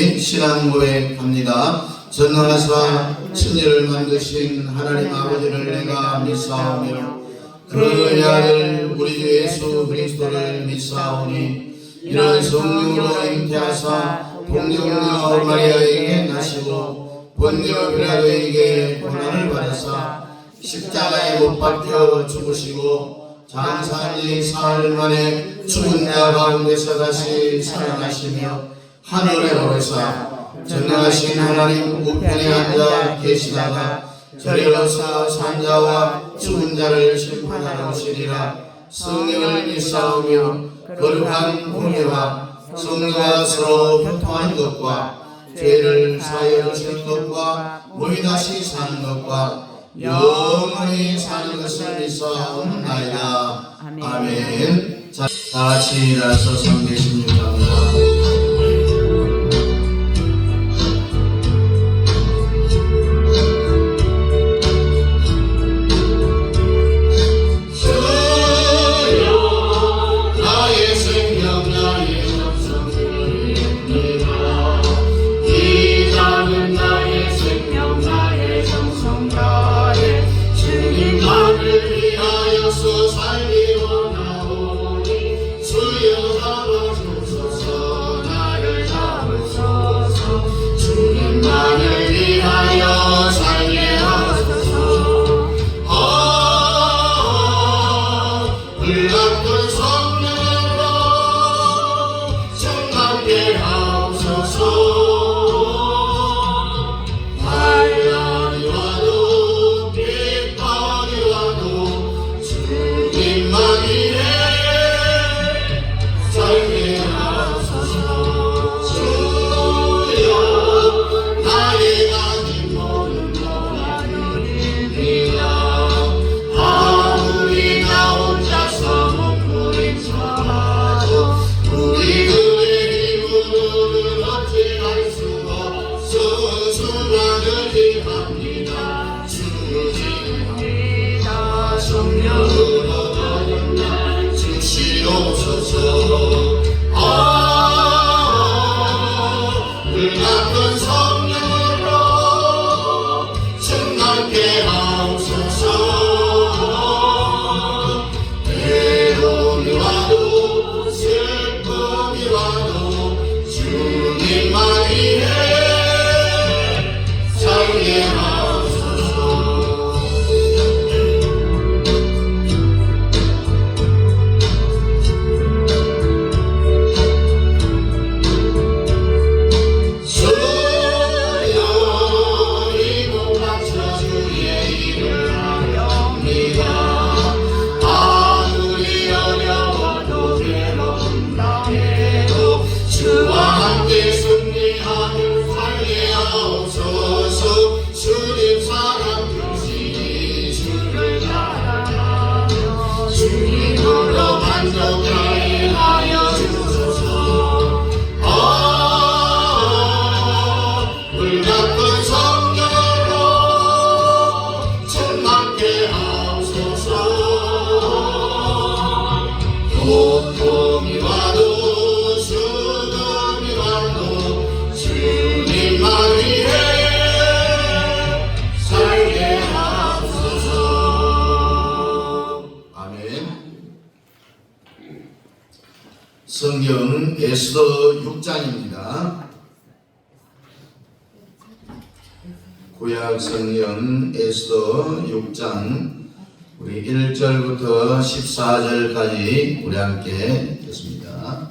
같이 신앙 고백합니다. 전능하사 천지를 만드신 하나님 아버지를 내가 믿사오며 그 아들 우리 주 예수 그리스도를 믿사오니 이는 성령으로 잉태하사 동정녀 마리아에게 나시고 본디오 빌라도에게 고난을 받으사 십자가에 못 박혀 죽으시고 장사한 지 사흘 만에 죽은 자 가운데서 다시 살아나시며 하늘에 오르사 전능하신 하나님 우편에 앉아 계시다가 저리로서 산자와 죽은 자를 심판하러 오시리라. 성령을 믿사오며 거룩한 공예와 성령과 서로 교통하는 것과 죄를 사하여 주시는 것과 몸이 다시 사는 것과 영원히 사는 것을 믿사옵나이다. 아멘. 자, 다같이 일어나서 316장입니다. 성경은 에스더 6장입니다. 구약 성경 에스더 6장 우리 1절부터 14절까지 우리 함께 읽겠습니다.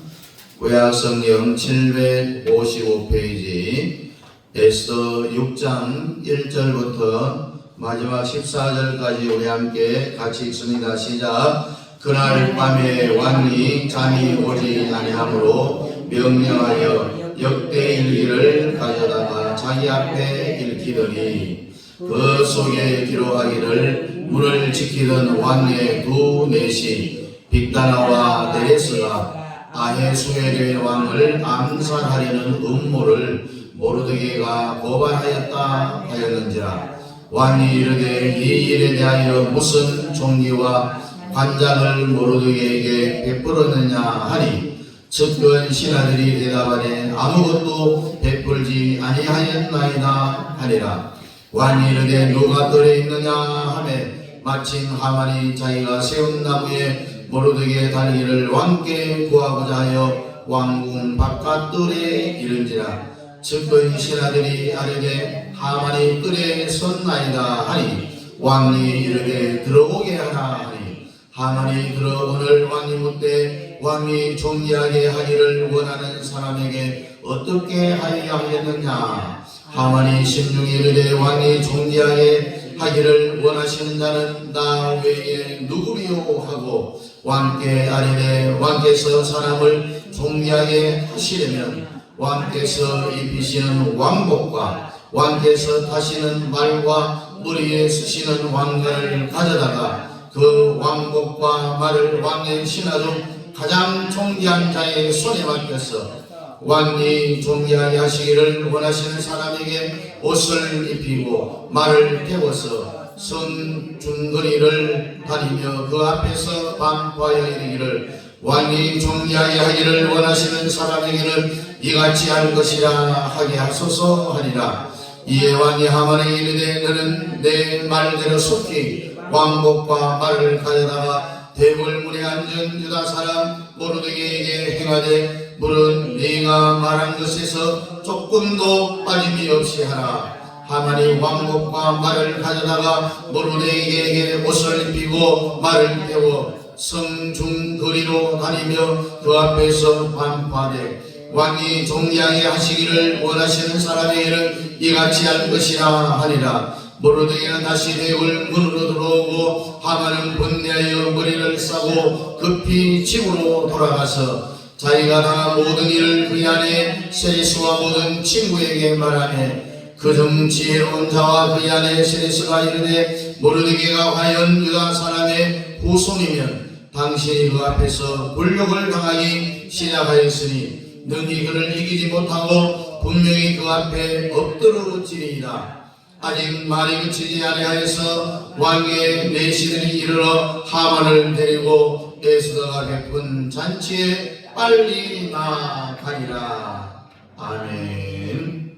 구약 성경 755페이지 에스더 6장 1절부터 마지막 14절까지 우리 함께 같이 읽습니다. 시작. 그날 밤에 왕이 잠이 오지 아니하므로 명령하여 역대일기를 가져다가 자기 앞에 읽히더니 그 속에 기록하기를 문을 지키던 왕의 두 넷이 빅다나와 데레스가 아헤수에르 왕을 암살하려는 음모를 모르드게가 고발하였다 하였는지라. 왕이 이르되 이 일에 대하여 무슨 종기와 관장을 모르드게에게 베풀었느냐 하니 측근 신하들이 대답하되 아무것도 베풀 보이지 아니하였나이다 하니라. 왕이 이르되 누가 들에 있느냐 하매 마침 하만이 자기가 세운 나무에 모르드게 달리기를 왕께 구하고자 하여 왕궁 바깥 뜰에 이른지라. 측근 신하들이 아뢰되 하만이 뜰에 섰나이다 하니 왕이 이르되 들어오게 하라 하니 하만이 들어오늘 왕이 묻되 왕이 존귀하게 하기를 원하는 사람에게 어떻게 하여야 하겠느냐. 하만이 심중에 이르되 왕이 존귀하게 하기를 원하시는 자는 나 외에 누구리요 하고 왕께 아뢰되 왕께서 사람을 존귀하게 하시려면 왕께서 입히시는 왕복과 왕께서 타시는 말과 머리에 쓰시는 왕관을 가져다가 그 왕복과 말을 왕의 신하 중 가장 존귀한 자의 손에 맡겨서 왕이 존귀하게 하시기를 원하시는 사람에게 옷을 입히고 말을 태워서 성 중거리를 다니며 그 앞에서 반포하여 이르기를 왕이 존귀하게 하기를 원하시는 사람에게는 이같이 할 것이라 하게 하소서 하니라. 이에 왕이 하만에게 이르되 너는 내 말대로 속히 왕복과 말을 가져다가 대궐문에 앉은 유다 사람 모르드게에게 행하되 물은 네가 말한 것에서 조금도 빠짐이 없이 하라. 하만이 왕복과 말을 가져다가 모르드게에게 옷을 입히고 말을 태워 성중거리로 다니며 그 앞에서 반포하되 왕이 존귀하게 하시기를 원하시는 사람에게는 이같이 할 것이라 하니라. 모르드게는 다시 대궐 문으로 들어오고 하만은 번뇌하여 머리를 싸고 급히 집으로 돌아가서 자기가 당한 모든 일을 그의 아내 세리스와 모든 친구에게 말하매 그중 지혜로운 자와 그의 아내 세리스가 이르되 모르드게가 과연 유다 사람의 후손이면 당신이 그 앞에서 굴욕을 당하기 시작하였으니 능히 그를 이기지 못하고 분명히 그 앞에 엎드러지리이다. 아직 말이 그치지 아니하여서 왕의 내시들이 이르러 하만을 데리고 에스더가 베푼 잔치에 빨리 나가리라. 아멘.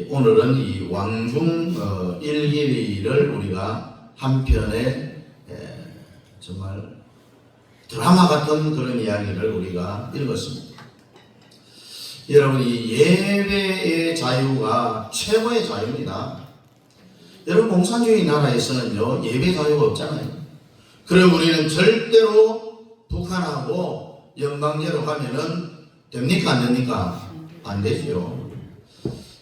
오늘은 이 왕중 일기를 우리가 한편에 정말 드라마 같은 그런 이야기를 우리가 읽었습니다. 여러분, 이 예배의 자유가 최고의 자유입니다. 여러분, 공산주의 나라에서는요 예배 자유가 없잖아요. 그럼 우리는 절대로 북한하고 연방제로 가면은 됩니까 안 됩니까? 안 되죠.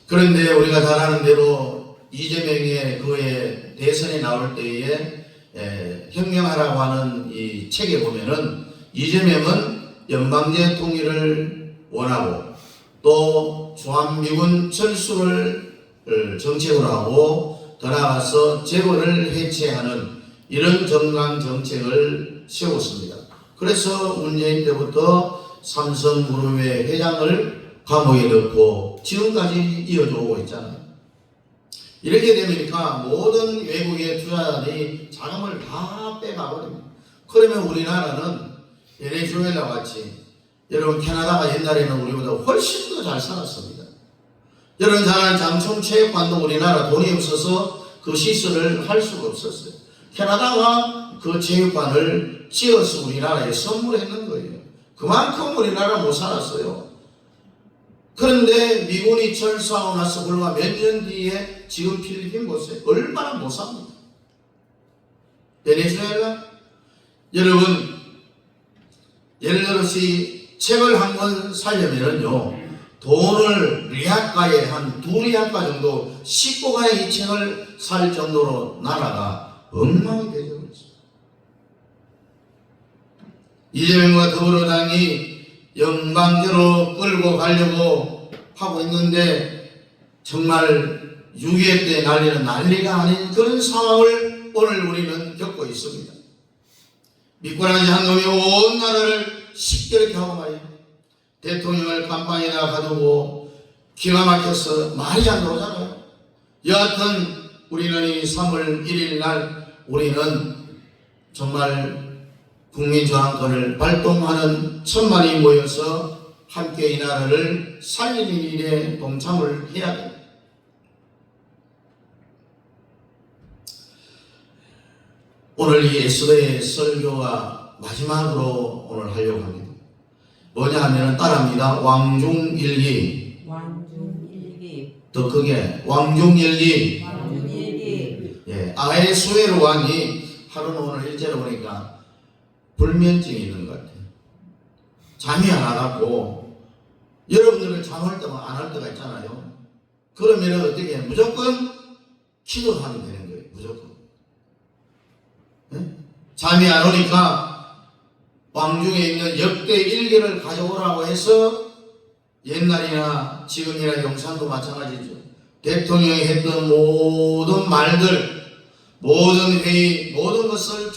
그런데 우리가 잘 아는 대로 이재명의 그의 대선에 나올 때에 혁명하라고 하는 이 책에 보면은 이재명은 연방제 통일을 원하고 또 주한미군 철수를 정책으로 하고 더 나아가서 재벌을 해체하는 이런 정강 정책을 세웠습니다. 그래서 문재인 때부터 삼성그룹의 회장을 감옥에 넣고 지금까지 이어져 오고 있잖아요. 이렇게 되니까 모든 외국의 투자자들이 자금을 다 빼가버립니다. 그러면 우리나라는 베네수엘라 같이, 여러분 캐나다가 옛날에는 우리보다 훨씬 더 잘 살았습니다. 여러분 잘 아는 장충체육관도 우리나라 돈이 없어서 그 시설을 할 수가 없었어요. 캐나다가 그 체육관을 지어서 우리나라에 선물했는 거예요. 그만큼 우리나라 못 살았어요. 그런데 미군이 철수하고 나서 불과 몇 년 뒤에 지금 필리핀 보세요. 얼마나 못 삽니다. 베네수엘라? 여러분, 예를 들어서 책을 한 권 사려면은요, 돈을 리아가에 한 2리아가 정도 싣고 가야 이 책을 살 정도로 나라가 엉망이 되죠. 이재명과 더불어당이 연방제로 끌고 가려고 하고 있는데 정말 6.25 때 난리는 난리가 아닌 그런 상황을 오늘 우리는 겪고 있습니다. 미꾸라지 한 놈이 온 나라를 시끄럽게 하고 말이야. 대통령을 감방에다 가두고 기가 막혀서 말이 안 나오잖아요. 여하튼 우리는 이 3월 1일 날 우리는 정말 국민저항권을 발동하는 천만이 모여서 함께 이 나라를 살리는 일에 동참을 해야 됩니다. 오늘 이 에스더의 설교가 마지막으로 오늘 하려고 합니다. 뭐냐 하면 따라합니다. 왕중일기. 더 크게 왕중일기. 예, 아하수에로 왕이 하루는 오늘 일제로 보니까 불면증이 있는 것 같아요. 잠이 안 와갖고 여러분들은 잠할 때가 안 할 때가 있잖아요. 그러면 어떻게 해요? 무조건 기도하면 되는 거예요. 무조건. 네? 잠이 안 오니까 왕중에 있는 역대 일기를 가져오라고 해서 옛날이나 지금이나 용산도 마찬가지죠. 대통령이 했던 모든 말들, 모든 회의, 모든 것을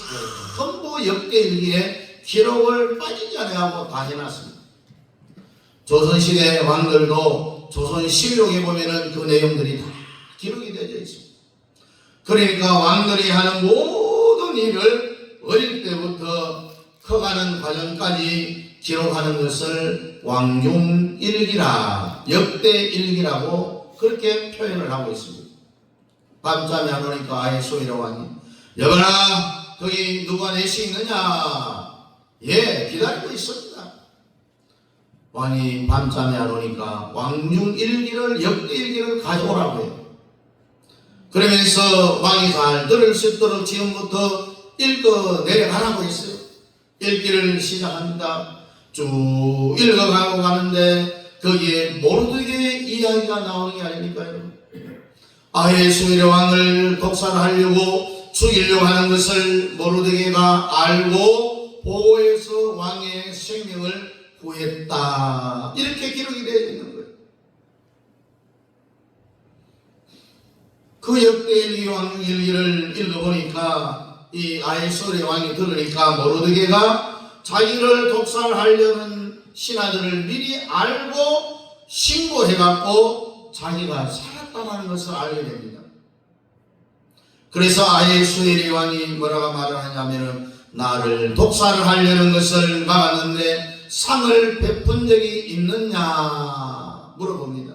전부 역대 일기에 기록을 빠지지 않아하고 다 해놨습니다. 조선시대 왕들도 조선실록에 보면은 그 내용들이 다 기록이 되어 있습니다. 그러니까 왕들이 하는 모든 일을 어릴 때부터 커가는 과정까지 기록하는 것을 왕중일기라, 역대일기라고 그렇게 표현을 하고 있습니다. 밤잠이 안 오니까 아하수에로 왕이 여보나 거기 누가 내시 있느냐? 예, 기다리고 있습니다. 왕이 밤잠이 안 오니까 왕중일기를, 역대일기를 가져오라고 해요. 그러면서 왕이 잘 들을 수 있도록 지금부터 읽어 내려가라고 했어요. 읽기를 시작합니다. 쭉 읽어가고 가는데 거기에 모르드게의 이야기가 나오는 게 아닙니까? 아하수에로 왕을 독살하려고 죽이려고 하는 것을 모르드게가 알고 보호해서 왕의 생명을 구했다. 이렇게 기록이 되어 있는 거예요. 그 역대일기 왕일기를 읽어보니까 이 아하수에로 왕이 들으니까 모르드게가 자기를 독살하려는 신하들을 미리 알고 신고해갖고 자기가 살았다는 것을 알게 됩니다. 그래서 아하수에로 왕이 뭐라고 말을 하냐면은 나를 독살하려는 것을 막았는데 상을 베푼 적이 있느냐 물어봅니다.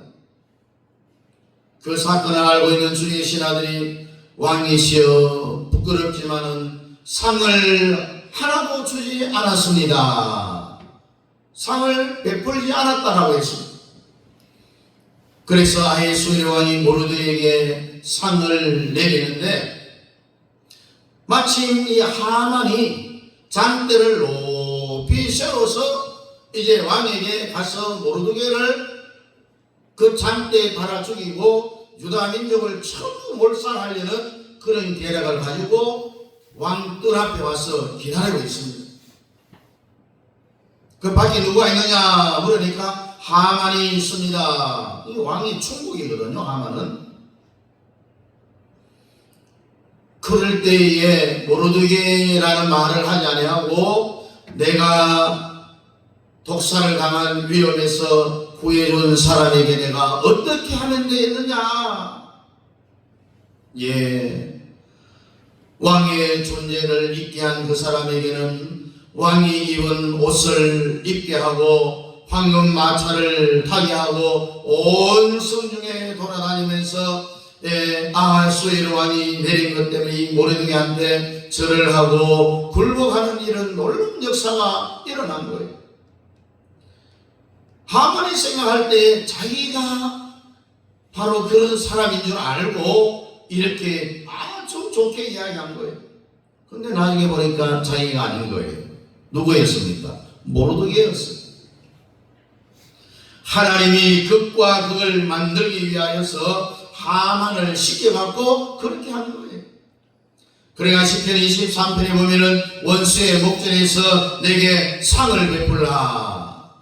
그 사건을 알고 있는 주의 신하들이 왕이시여 부끄럽지만은 상을 하나도 주지 않았습니다. 상을 베풀지 않았다라고 했습니다. 그래서 아하수에로 왕이 모르드게에게 상을 내리는데 마침 이 하만이 잔대를 높이 세워서 이제 왕에게 가서 모르드게를 그 잔대에 달아 죽이고 유다 민족을 전부 몰살하려는 그런 계략을 가지고 왕 뜰 앞에 와서 기다리고 있습니다. 그 밖에 누가 있느냐 물으니까 하만이 있습니다. 이 왕이 충국이거든요. 하만은. 그럴 때에 모르드게라는 말을 하지 아니하고 내가 독살을 당한 위험에서 구해준 사람에게 내가 어떻게 하면 되겠느냐? 예, 왕의 존재를 잊게 한 그 사람에게는 왕이 입은 옷을 입게 하고 황금 마차를 타게 하고 온 성중에 돌아다니면서 아하수에로 왕이 내린 것 때문에 이 모르드게한테 절을 하고 굴복하는 이런 놀라운 역사가 일어난 거예요. 하만이 생각할 때 자기가 바로 그런 사람인 줄 알고 이렇게 아주 좋게 이야기한 거예요. 근데 나중에 보니까 자기가 아닌 거예요. 누구였습니까? 모르드게였어요. 하나님이 극과 극을 만들기 위하여서 하만을 시켜갖고 그렇게 한 거예요. 그래가 시편 23편에 보면은 원수의 목전에서 내게 상을 베풀라.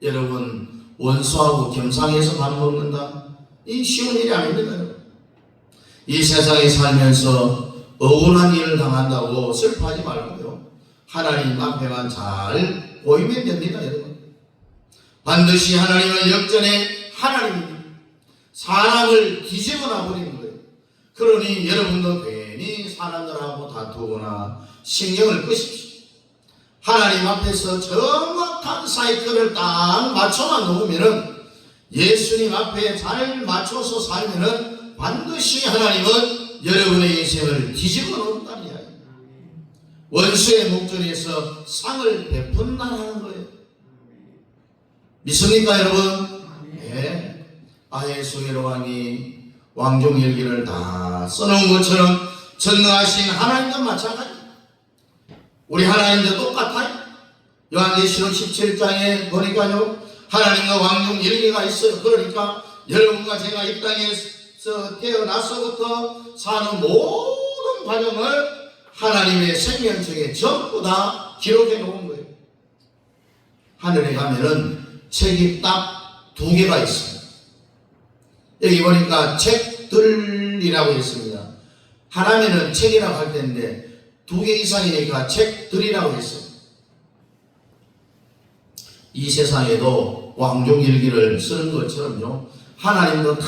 여러분, 원수하고 겸상해서 밥 먹는다? 이 쉬운 일이 아닙니다. 이 세상에 살면서 억울한 일을 당한다고 슬퍼하지 말고요. 하나님 앞에만 잘 보이면 됩니다, 여러분. 반드시 하나님은 역전의 하나님입니다. 사람을 뒤집어놔 버리는 거예요. 그러니 여러분도 괜히 사람들하고 다투거나 신경을 끄십시오. 하나님 앞에서 정확한 사이클을 딱 맞춰만 놓으면은, 예수님 앞에 잘 맞춰서 살면은 반드시 하나님은 여러분의 인생을 뒤집어 놓는다는 이야기입니다. 원수의 목전에서 상을 베푼다는 거예요. 믿습니까 여러분? 네. 아하수에로 왕이 왕종 열기를 다 써놓은 것처럼 전능하신 하나님도 마찬가지입니다. 우리 하나님도 똑같아요. 요한계시록 17장에 보니까요, 하나님과 왕종 열기가 있어요. 그러니까 여러분과 제가 이 땅에서 태어나서부터 사는 모든 과정을 하나님의 생명책에 전부 다 기록해 놓은 거예요. 하늘에 가면은 책이 딱 2개가 있어요. 여기 보니까 책들이라고 했습니다. 하나면은 책이라고 할 텐데 2개 이상이니까 책들이라고 했어요. 이 세상에도 왕종일기를 쓰는 것처럼요, 하나님도 다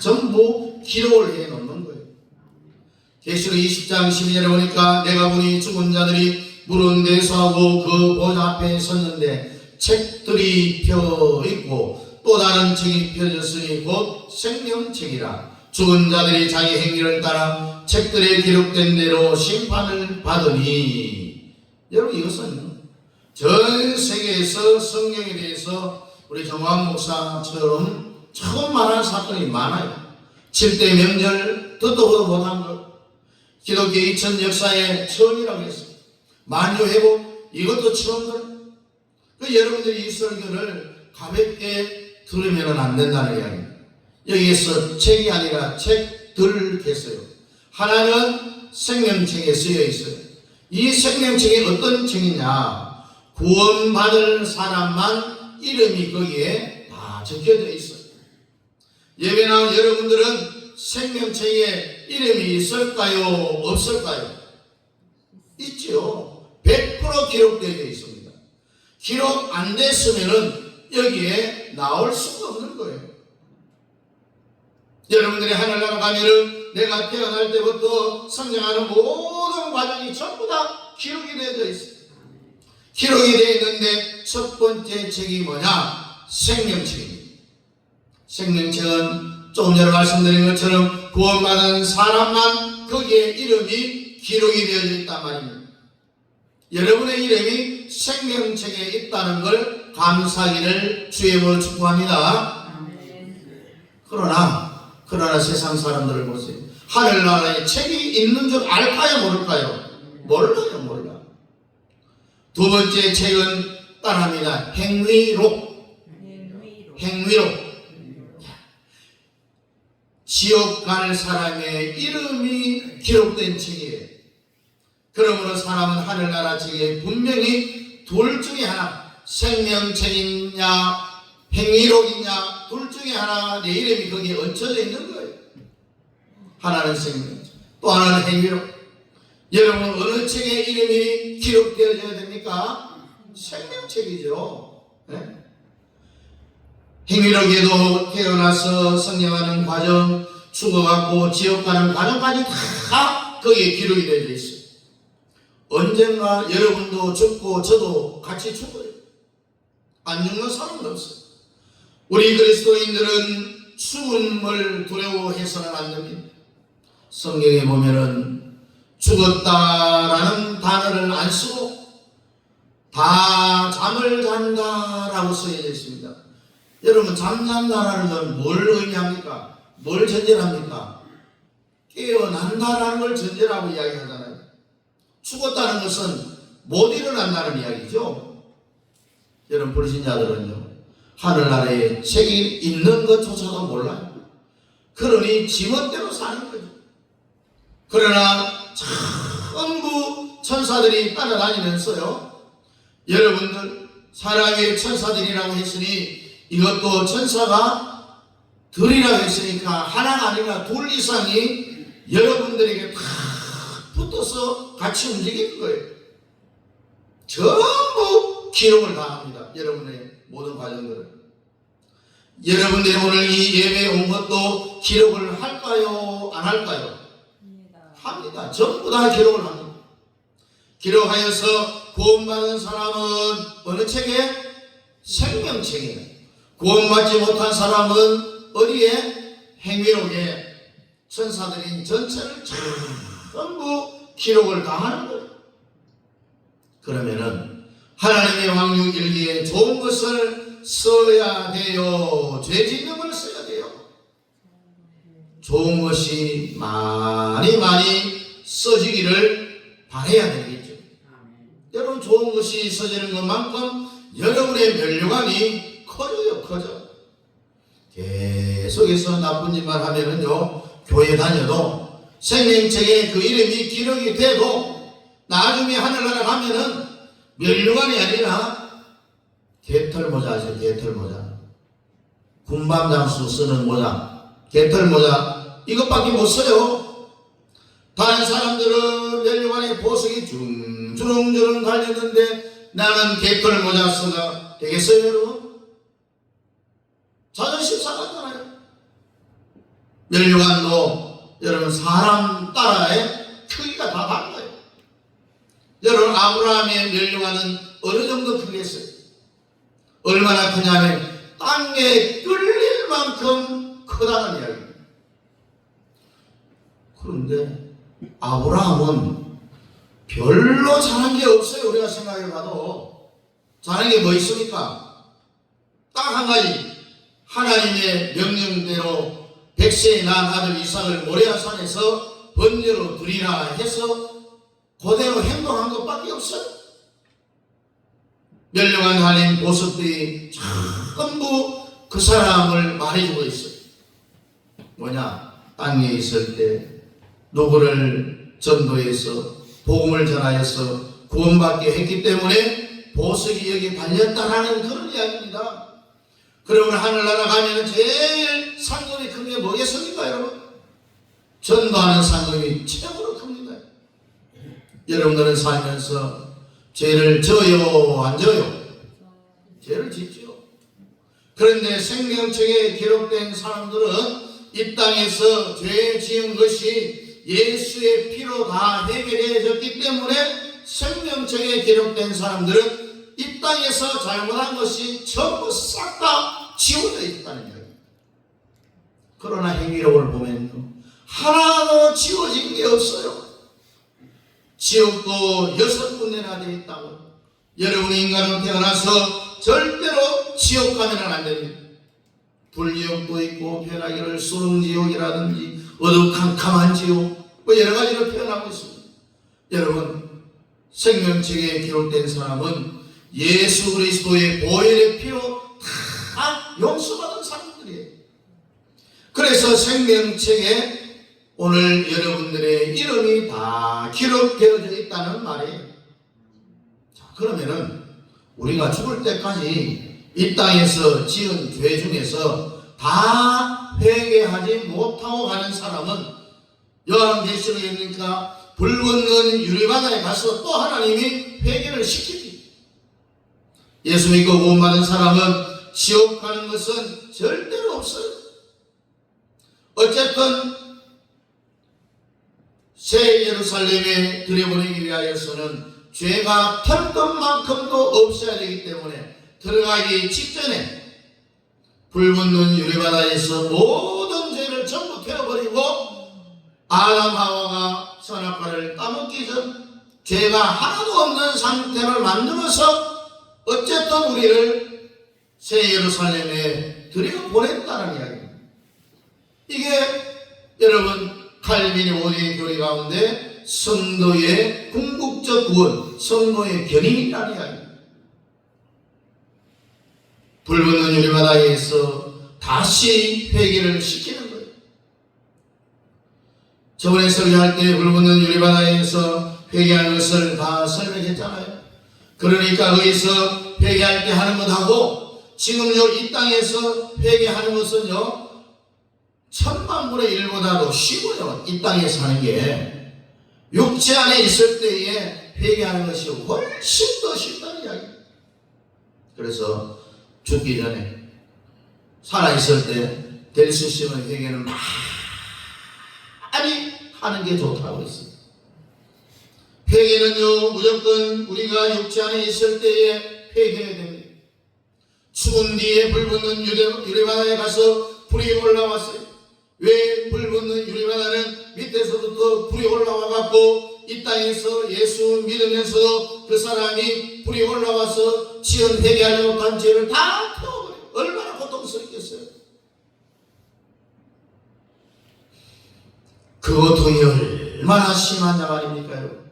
전부 기록을 해 놓는 거예요. 계시록 20장 12절에 보니까 내가 보니 죽은 자들이 무릎 내서하고 그 보좌 앞에 섰는데 책들이 펴 있고 또 다른 책이 펴졌으니 곧 생명책이라. 죽은 자들이 자기 행위를 따라 책들에 기록된 대로 심판을 받으니. 여러분, 이것은 전 세계에서 성경에 대해서 우리 정황 목사처럼 처음 말한 사건이 많아요. 7대 명절 듣도 보도 못한 것, 기독교 2000 역사의 처음이라고 했어요. 만유회복, 이것도 처음 들어요. 여러분들이 이 설교를 가볍게 들으면 안 된다는 이야기입니다. 여기에서 책이 아니라 책들 했어요. 하나는 생명책에 쓰여 있어요. 이 생명책이 어떤 책이냐? 구원받을 사람만 이름이 거기에 다 적혀져 있어요. 예배 나온 여러분들은 생명책에 이름이 있을까요? 없을까요? 있죠. 100% 기록되어 있습니다. 기록 안 됐으면은 여기에 나올 수가 없는 거예요. 여러분들이 하늘나라 가면은 내가 태어날 때부터 성장하는 모든 과정이 전부 다 기록이 되어 있어요. 기록이 되어 있는데 첫 번째 책이 뭐냐? 생명책입니다. 생명책은 조금 전에 말씀드린 것처럼 구원받은 사람만 거기에 이름이 기록이 되어 있단 말입니다. 여러분의 이름이 생명책에 있다는 걸 감사하기를 주의 이름으로 축복합니다. 그러나 세상 사람들을 보세요. 하늘나라에 책이 있는 줄 알까요? 모를까요? 몰라. 두 번째 책은 따라합니다. 행위록. 지옥 갈 사람의 이름이 기록된 책이에요. 그러므로 사람은 하늘나라 책에 분명히 둘 중에 하나, 생명책이냐 행위록이냐, 둘 중에 하나 내 이름이 거기에 얹혀져 있는 거예요. 하나는 생명책, 또 하나는 행위록. 여러분, 어느 책에 이름이 기록되어져야 됩니까? 생명책이죠. 네? 행위록에도 태어나서 성장하는 과정, 죽어갖고 지옥 가는 과정까지 다 거기에 기록이 되어 있어요. 언젠가 여러분도 죽고 저도 같이 죽어요. 안 죽는 사람은 없어요. 우리 그리스도인들은 죽음을 두려워해서는 안 됩니다. 성경에 보면은 죽었다라는 단어를 안 쓰고 다 잠을 잔다라고 쓰여져 있습니다. 여러분, 잠잔다라는 건 뭘 의미합니까? 뭘 전제합니까? 깨어난다라는 걸 전제라고 이야기하잖아요. 죽었다는 것은 못 일어난다는 이야기죠. 여러분, 불신자들은요, 하늘나라에 책이 있는 것조차도 몰라요. 그러니 지멋대로 사는 거죠. 그러나 전부 천사들이 따라다니면서요, 여러분들, 사람의 천사들이라고 했으니 이것도 천사가 들이라고 했으니까 하나가 아니라 둘 이상이 여러분들에게 다 붙어서 같이 움직이는 거예요. 전부 기록을 다 합니다. 여러분의 모든 과정들을. 여러분들이 오늘 이 예배에 온 것도 기록을 할까요? 안 할까요? 합니다. 전부 다 기록을 합니다. 기록하여서 구원받은 사람은 어느 책에? 생명책에. 구원받지 못한 사람은 어디에? 행위록에. 천사들이 전체를 전부 기록을 다 하는 거예요. 그러면은 하나님의 왕육 일기에 좋은 것을 써야 돼요? 죄 짓는 걸 써야 돼요? 좋은 것이 많이 써지기를 바라야 되겠죠. 여러분, 좋은 것이 써지는 것만큼 여러분의 면류관이 커져. 계속해서 나쁜 짓만 하면은요, 교회 다녀도 생명책에 그 이름이 기록이 돼도 나중에 하늘나라 가면은 면류관이 아니라 개털모자 아세요? 개털모자. 군밤장수 쓰는 모자, 개털모자, 이것밖에 못 써요. 다른 사람들은 면류관에 보석이 주렁주렁 달렸는데 나는 개털모자 써가 되겠어요, 여러분? 자존심 상하잖아요. 면류관도 여러분 사람 따라의 크기가 다 다른 거예요. 여러분, 아브라함의 면류관은 어느 정도 크겠어요? 얼마나 크냐면 땅에 뚫릴 만큼 크다는 이야기입니다. 그런데 아브라함은 별로 잘한 게 없어요. 우리가 생각해봐도. 잘한 게 뭐 있습니까? 딱 한 가지. 하나님의 명령대로 100세에 낳은 아들 이삭을 모레아산에서 번제로 드리라 해서 그대로 행동한 것밖에 없어요. 멸령한 달린 보석들이 전부 그 사람을 말해주고 있어요. 뭐냐? 땅에 있을 때 누구를 전도해서 복음을 전하여서 구원받게 했기 때문에 보석이 여기 달렸다라는 그런 이야기입니다. 그러면 하늘나라 가면 제일 상금이 큰 게 뭐겠습니까, 여러분? 전도하는 상금이 최고로 큽니다. 여러분들은 살면서 죄를 져요, 안 져요? 죄를 짓죠. 그런데 생명책에 기록된 사람들은 이 땅에서 죄 지은 것이 예수의 피로 다 해결해졌기 때문에 생명책에 기록된 사람들은 이 땅에서 잘못한 것이 전부 싹 다 지워져 있다는 이야기입니다. 그러나 행위록을 보면 하나도 지워진 게 없어요. 지옥도 6군데나 되어 있다고. 여러분이 인간으로 태어나서 절대로 지옥 가면 안 됩니다. 불지옥도 있고 변하기를 수릉지옥이라든지 어두컴컴한 지옥, 뭐 여러 가지로 표현하고 있습니다. 여러분, 생명책에 기록된 사람은 예수 그리스도의 보혈의 피로 다 용서받은 사람들이에요. 그래서 생명책에 오늘 여러분들의 이름이 다 기록되어져 있다는 말이에요. 자, 그러면은 우리가 죽을 때까지 이 땅에서 지은 죄 중에서 다 회개하지 못하고 가는 사람은 요한계시록이니까 불붙는 유리바다에 가서 또 하나님이 회개를 시키지. 예수 믿고 구원받은 사람은 지옥 가는 것은 절대로 없어요. 어쨌든 새 예루살렘에 들여보내기 위하여서는 죄가 털 것만큼도 없어야 되기 때문에 들어가기 직전에 불붙는 유리바다에서 모든 죄를 전부 태워버리고 아담 하와가 선악과를 따먹기 전 죄가 하나도 없는 상태를 만들어서 어쨌든 우리를 새 예루살렘에 들여보냈다는 이야기입니다. 이게 여러분 칼빈의 5대 교리 가운데 성도의 궁극적 구원, 성도의 견인이라는 이야기입니다. 불붙는 유리바다에서 다시 회개를 시키는 거예요. 저번에 설교할 때 불붙는 유리바다에서 회개하는 것을 다 설명했잖아요. 그러니까 거기서 회개할 때 하는 것하고 지금요 이 땅에서 회개하는 것은요 1000만분의 1보다도 쉬워요. 이 땅에 사는 게 육체 안에 있을 때에 회개하는 것이 훨씬 더 쉽다는 이야기입니다. 그래서 죽기 전에 살아있을 때 될 수 있으면 회개는 많이 하는 게 좋다고 했습니다. 회개는요 무조건 우리가 육체 안에 있을 때에 회개해야 됩니다. 죽은 뒤에 불붙는 유리바다에 가서 불이 올라왔어요. 왜 불붙는 유리바다는 밑에서부터 불이 올라와 갖고 이 땅에서 예수 믿으면서도 그 사람이 불이 올라와서 지은 회개하지 못한 죄를 다 태워버려요. 얼마나 고통스럽겠어요. 그 고통이 얼마나 심하냐 말입니까 여러분.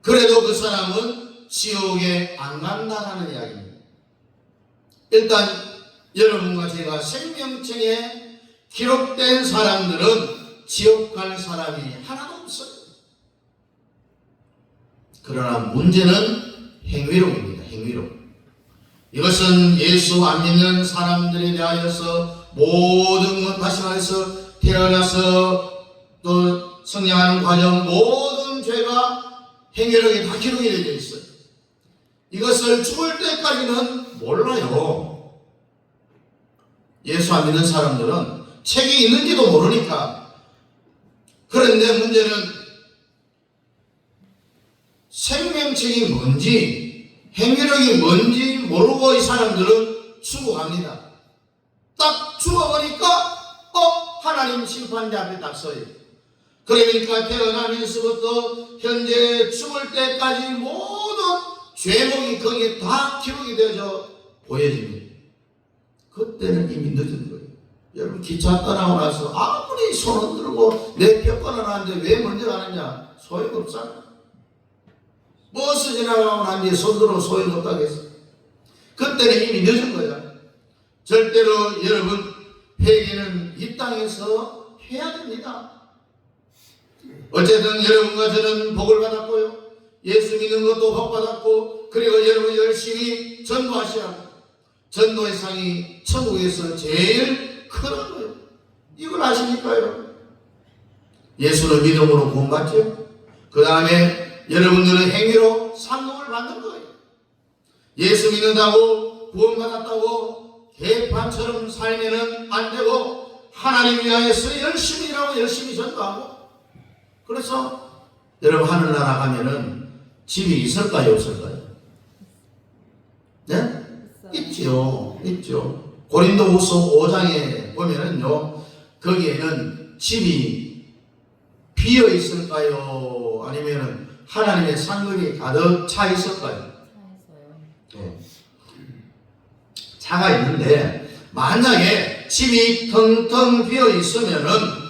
그래도 그 사람은 지옥에 안 간다는 이야기입니다. 일단 여러분과 제가 생명책에 기록된 사람들은 지옥 갈 사람이 하나도 없어요. 그러나 문제는 행위론입니다. 행위론. 이것은 예수 안 믿는 사람들에 대하여서 모든 것, 다시 말해서 태어나서 또 성장하는 과정, 모든 죄가 행위록에 다 기록이 되어 있어요. 이것을 죽을 때까지는 몰라요. 예수 안 믿는 사람들은 책이 있는지도 모르니까. 그런데 문제는 생명책이 뭔지, 행위록이 뭔지 모르고 이 사람들은 죽어갑니다. 딱 죽어보니까 하나님 심판대 앞에 딱 서요. 그러니까 태어나면서부터 현재 죽을 때까지 모든 죄목이 거기에 다 기록이 되어져 보여집니다. 그때는 이미 늦은 거예요. 여러분 기차 떠나고 나서 아무리 손을 들고 내 표 끊어놨는데 왜 먼저 가느냐? 소용없잖아. 버스 지나가고 난 뒤에 손 들어 소용없다겠어. 그때는 이미 늦은 거야. 절대로 여러분 회개는 이 땅에서 해야 됩니다. 어쨌든 여러분과 저는 복을 받았고요. 예수 믿는 것도 복 받았고, 그리고 여러분 열심히 전도하시라고. 전도의 상이 천국에서 제일 크는 거예요. 이걸 아십니까 여러분? 예수는 믿음으로 구원받죠. 그 다음에 여러분들은 행위로 상급을 받는 거예요. 예수 믿는다고 구원받았다고 개판처럼 살면은 안 되고, 하나님 위하여서 열심히 일하고 열심히 전도하고. 그래서 여러분 하늘나라 가면은 집이 있을까요 없을까요? 네? 있죠. 있죠. 고린도후서 5장에 보면은요, 거기에는 집이 비어 있을까요? 아니면은 하나님의 상급이 가득 차 있을까요? 네. 차가 있는데 만약에 집이 텅텅 비어 있으면은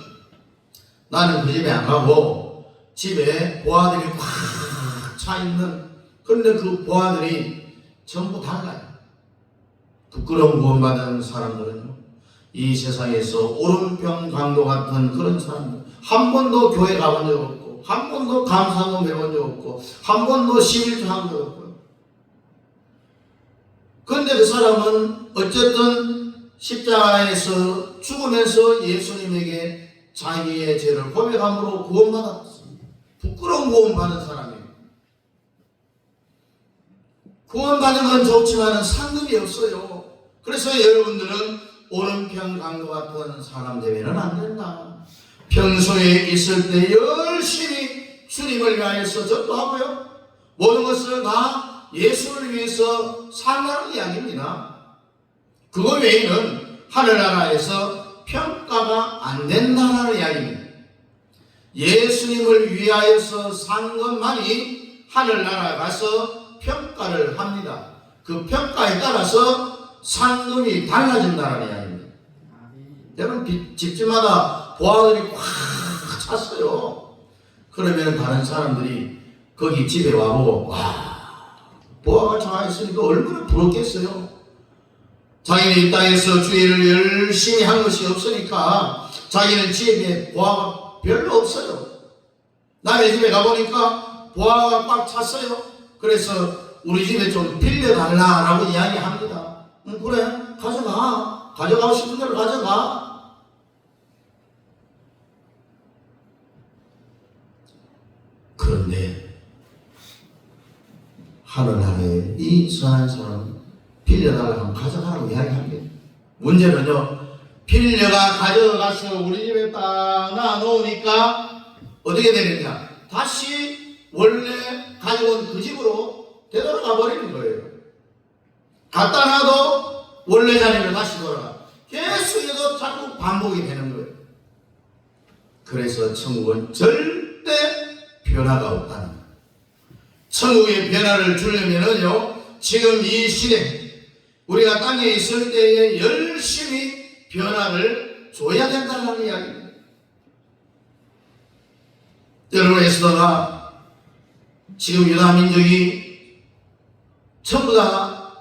나는 그 집에 안 가고 집에 보아들이 꽉 차 있는, 그런데 그 보아들이 전부 달라요. 부끄러운 구원받은 사람들은요, 이 세상에서 오른병 강도 같은 그런 사람들, 한 번도 교회 가본 적 없고, 한 번도 감사도 배운 적 없고, 한 번도 11조 한 적 없고요. 그런데 그 사람은 어쨌든 십자가에서 죽으면서 예수님에게 자기의 죄를 고백함으로 구원받았습니다. 부끄러운 구원받은 사람이에요. 구원받는 건 좋지만 상급이 없어요. 그래서 여러분들은 오른편 강도 같은 사람 되면은 안 된다. 평소에 있을 때 열심히 주님을 위하여서 전도하고요, 모든 것을 다 예수를 위해서 살라는 이야기입니다. 그거 외에는 하늘나라에서 평가가 안 된다는 이야기입니다. 예수님을 위하여서 산 것만이 하늘나라 가서 평가를 합니다. 그 평가에 따라서 상금이 달라진다는 이야기입니다. 여러분 집집마다 보아들이 꽉 찼어요. 그러면 다른 사람들이 거기 집에 와보고, 와, 보아가 차 있으니까 얼마나 부럽겠어요. 자기는 이 땅에서 주일을 열심히 한 것이 없으니까 자기는 집에 보아가 별로 없어요. 남의 집에 가보니까 보아가 꽉 찼어요. 그래서 우리 집에 좀 빌려달라라고 이야기합니다. 그래, 가져가. 가져가고 싶은 대로 가져가. 그런데 하늘나라에 이 선한 사람은 빌려달라고 하면 가져가라고 이야기합니다. 문제는요, 빌려가 가져가서 우리 집에 딱 놔놓으니까 어떻게 되느냐, 다시 원래 가지고 온 그 집으로 되돌아가 버리는 거예요. 갖다 놔도 원래 자리로 다시 돌아가. 계속해서 자꾸 반복이 되는 거예요. 그래서 천국은 절대 변화가 없다는 거예요. 천국의 변화를 주려면은요, 지금 이 시대 우리가 땅에 있을 때에 열심히 변화를 줘야 된다는 이야기입니다. 여러분, 에스더가 지금 유다민족이 전부 다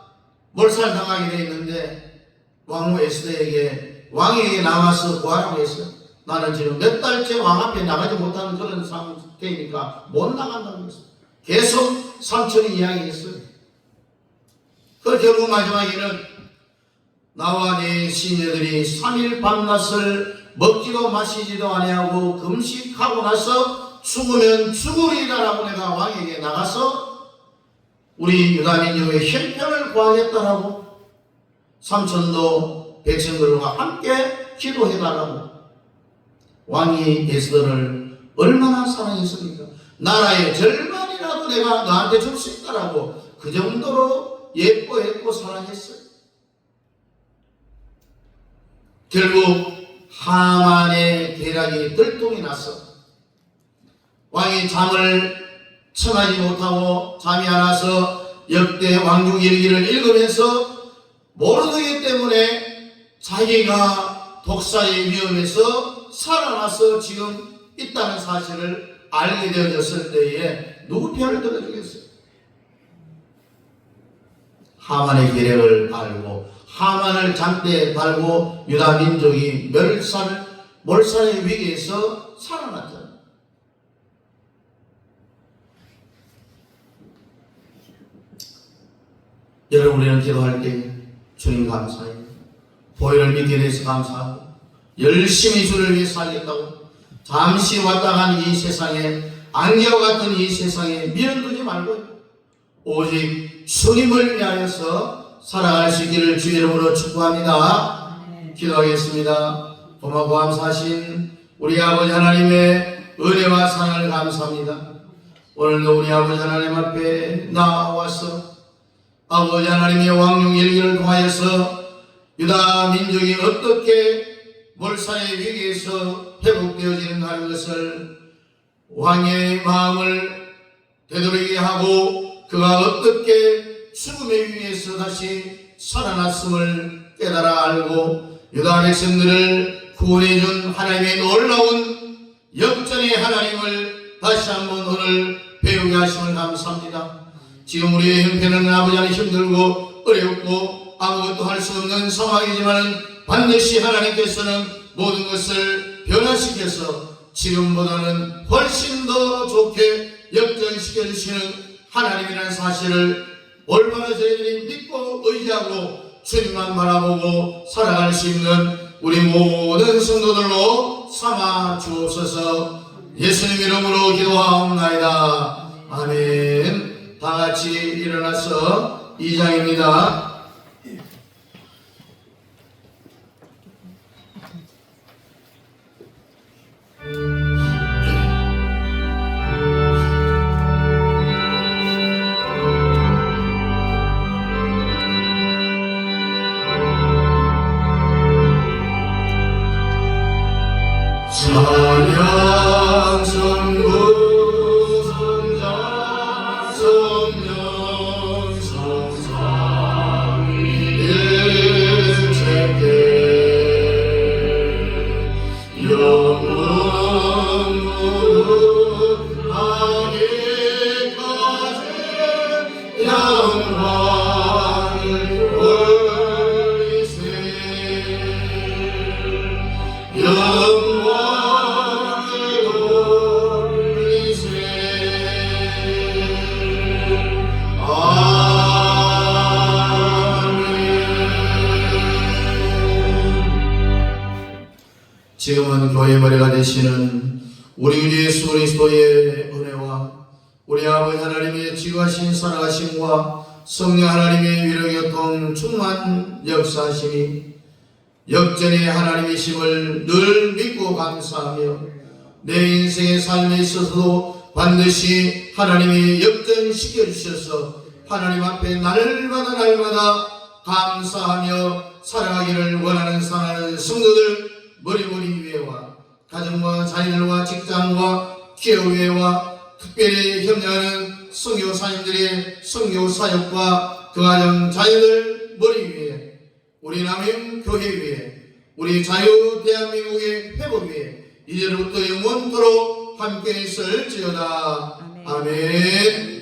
몰살당하게 되어 있는데 왕후 에스더에게 왕에게 나와서 구하라고 했어요. 나는 지금 몇 달째 왕 앞에 나가지 못하는 그런 상태이니까 못 나간다고 했어요. 계속 삼촌이 이야기했어요. 그 결국 마지막에는 나와 내 시녀들이 3일 밤낮을 먹지도 마시지도 아니하고 금식하고 나서 죽으면 죽으리라라고 내가 왕에게 나가서 우리 유다민족의 형편을 구하겠다라고 삼촌도 백성들과 함께 기도해달라고. 왕이 에스더를 얼마나 사랑했습니까? 나라의 절반이라도 내가 너한테 줄 수 있다라고 그 정도로 예뻐했고 사랑했어요. 결국 하만의 계략이 들통이 났어. 왕이 잠을 청하지 못하고 잠이 안 와서 역대 왕중 일기를 읽으면서 모르기 때문에 자기가 독사의 위험에서 살아나서 지금 있다는 사실을 알게 되어졌을 때에 누구 편을 들어주겠어요? 하만의 계략을 알고 하만을 장대에 달고 유다 민족이 몰살의 위기에서 살아났잖아요. 여러분, 우리는 기도할 때 주님 감사해요. 보혈을 믿게 돼서 감사하고 열심히 주를 위해 살겠다고 잠시 왔다 간 이 세상에 안개와 같은 이 세상에 미련두지 말고 오직 주님을 위하여서 살아갈 수 있기를 주의 이름으로 축복합니다. 기도하겠습니다. 고맙고 감사하신 우리 아버지 하나님의 은혜와 사랑을 감사합니다. 오늘도 우리 아버지 하나님 앞에 나와서 아버지 하나님의 왕용 일기를 통하여서 유다 민족이 어떻게 몰살의 위기에서 회복되어지는가 하는 것을 왕의 마음을 되돌리게 하고 그가 어떻게 죽음의 위기에서 다시 살아났음을 깨달아 알고 유다 백성들을 구원해준 하나님의 놀라운 역전의 하나님을 다시 한번 오늘 배우게 하심을 감사합니다. 지금 우리의 형편은 아버지 하나님 힘들고 어렵고 아무것도 할 수 없는 상황이지만 반드시 하나님께서는 모든 것을 변화시켜서 지금보다는 훨씬 더 좋게 역전시켜 주시는 하나님이라는 사실을 올바로 저희들이 믿고 의지하고 주님만 바라보고 살아갈 수 있는 우리 모든 성도들로 삼아 주옵소서. 예수님 이름으로 기도하옵나이다. 아멘. 다 같이 일어나서 2장입니다. 찬양 선구 성자 성령 성상 일체께 영원 무하기까지 영광을 올리세. 지금은 교회의 머리가 되시는 우리 주 예수 그리스도의 은혜와 우리 아버지 하나님의 지구하신 살아가심과 성령 하나님의 위로교통 충만 역사하심이 역전의 하나님이심을 늘 믿고 감사하며 내 인생의 삶에 있어서도 반드시 하나님이 역전시켜 주셔서 하나님 앞에 날마다 감사하며 살아가기를 원하는 사랑하는 성도들 머리머리 위에와 가정과 자녀들과 직장과 기업회와 특별히 협력하는 선교사님들의 선교사역과 그 가정 자녀들 머리 위에 우리 남영 교회 위에 우리 자유 대한민국의 회복 위에 이제로부터 영원토록 함께 있을지어다. 아멘.